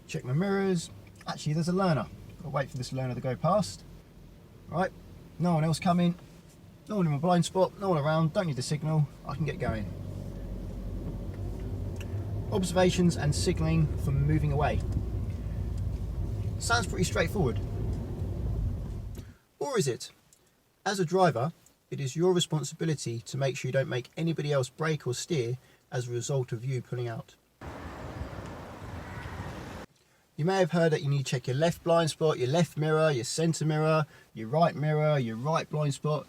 check my mirrors. Actually, there's a learner. I'll wait for this learner to go past. Right, no one else coming, no one in my blind spot, no one around, don't need the signal, I can get going. Observations and signalling for moving away. Sounds pretty straightforward. Or is it? As a driver, it is your responsibility to make sure you don't make anybody else brake or steer as a result of you pulling out. You may have heard that you need to check your left blind spot, your left mirror, your centre mirror, your right blind spot,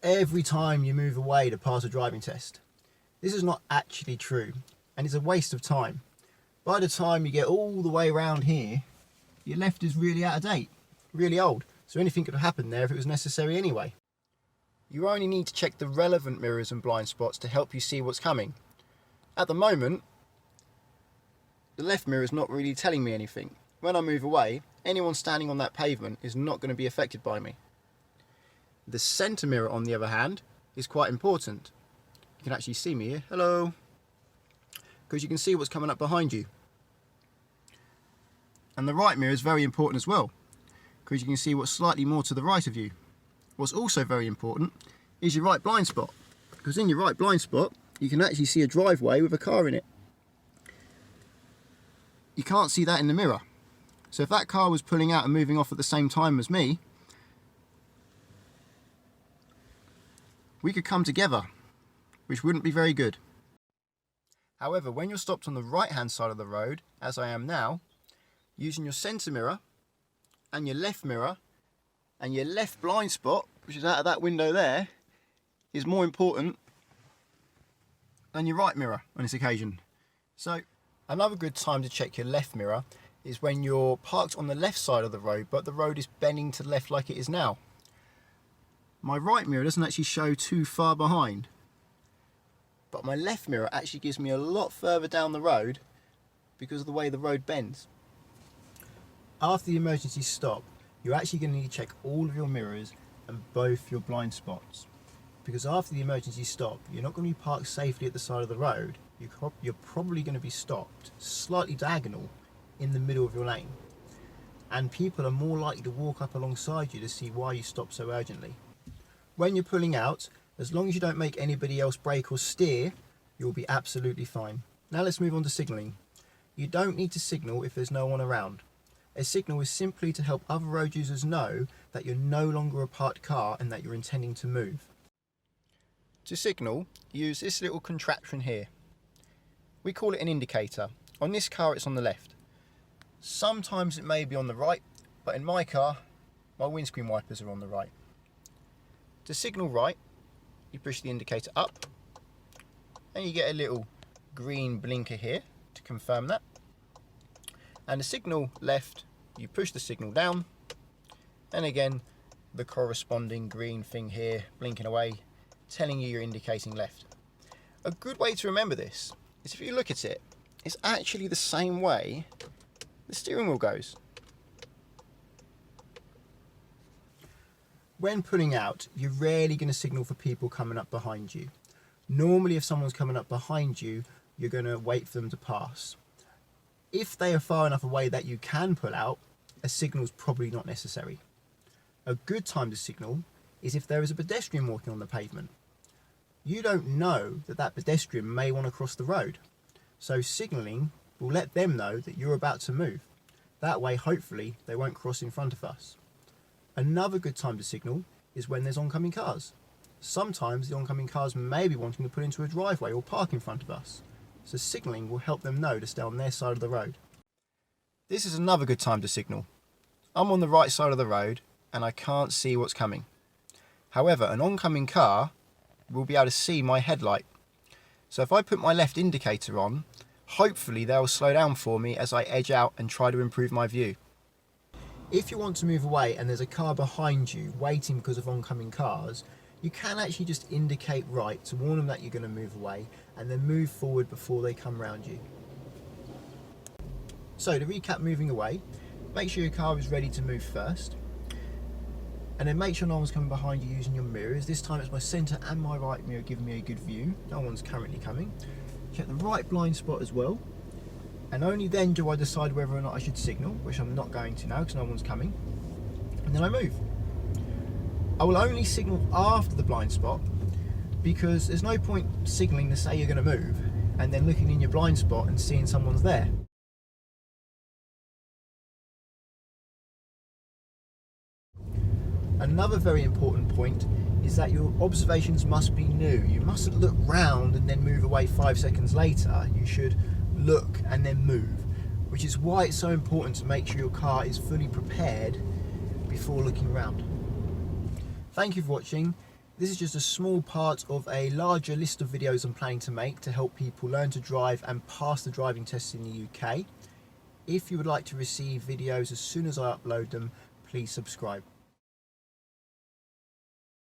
every time you move away to pass a driving test. This is not actually true, and it's a waste of time. By the time you get all the way around here, your left is really out of date, really old, so anything could happen there if it was necessary anyway. You only need to check the relevant mirrors and blind spots to help you see what's coming. At the moment, the left mirror is not really telling me anything. When I move away, anyone standing on that pavement is not going to be affected by me. The centre mirror, on the other hand, is quite important. You can actually see me here, hello, because you can see what's coming up behind you. And the right mirror is very important as well, because you can see what's slightly more to the right of you. What's also very important is your right blind spot, because in your right blind spot you can actually see a driveway with a car in it. You can't see that in the mirror. So if that car was pulling out and moving off at the same time as me, we could come together, which wouldn't be very good. However, when you're stopped on the right hand side of the road, as I am now, using your centre mirror and your left mirror and your left blind spot, which is out of that window there, is more important than your right mirror on this occasion. So another good time to check your left mirror is when you're parked on the left side of the road, but the road is bending to the left like it is now. My right mirror doesn't actually show too far behind, but my left mirror actually gives me a lot further down the road because of the way the road bends. After the emergency stop, you're actually going to need to check all of your mirrors and both your blind spots, because after the emergency stop, you're not going to be parked safely at the side of the road. You're probably going to be stopped slightly diagonal in the middle of your lane, and people are more likely to walk up alongside you to see why you stopped so urgently. When you're pulling out, as long as you don't make anybody else brake or steer, you'll be absolutely fine. Now let's move on to signalling. You don't need to signal if there's no one around. A signal is simply to help other road users know that you're no longer a parked car and that you're intending to move. To signal, use this little contraption here. We call it an indicator. On this car it's on the left. Sometimes it may be on the right, but in my car, my windscreen wipers are on the right. To signal right, you push the indicator up and you get a little green blinker here to confirm that. And to signal left, you push the signal down, and again the corresponding green thing here blinking away, telling you you're indicating left. A good way to remember this is if you look at it, it's actually the same way the steering wheel goes. When pulling out, you're rarely going to signal for people coming up behind you. Normally if someone's coming up behind you, you're going to wait for them to pass. If they are far enough away that you can pull out, a signal is probably not necessary. A good time to signal is if there is a pedestrian walking on the pavement. You don't know that that pedestrian may want to cross the road, so signalling will let them know that you're about to move. That way, hopefully, they won't cross in front of us. Another good time to signal is when there's oncoming cars. Sometimes the oncoming cars may be wanting to pull into a driveway or park in front of us, so signalling will help them know to stay on their side of the road. This is another good time to signal. I'm on the right side of the road and I can't see what's coming. However, an oncoming car will be able to see my headlight. So if I put my left indicator on, hopefully they'll slow down for me as I edge out and try to improve my view. If you want to move away and there's a car behind you waiting because of oncoming cars, you can actually just indicate right to warn them that you're going to move away and then move forward before they come round you. So to recap moving away, make sure your car is ready to move first, and then make sure no one's coming behind you using your mirrors. This time it's my centre and my right mirror giving me a good view. No one's currently coming. Check the right blind spot as well, and only then do I decide whether or not I should signal, which I'm not going to now because no one's coming, and then I move. I will only signal after the blind spot because there's no point signalling to say you're going to move and then looking in your blind spot and seeing someone's there. Another very important point is that your observations must be new. You mustn't look round and then move away 5 seconds later. You should look and then move, which is why it's so important to make sure your car is fully prepared before looking around. Thank you for watching. This is just a small part of a larger list of videos I'm planning to make to help people learn to drive and pass the driving tests in the UK. If you would like to receive videos as soon as I upload them, please subscribe.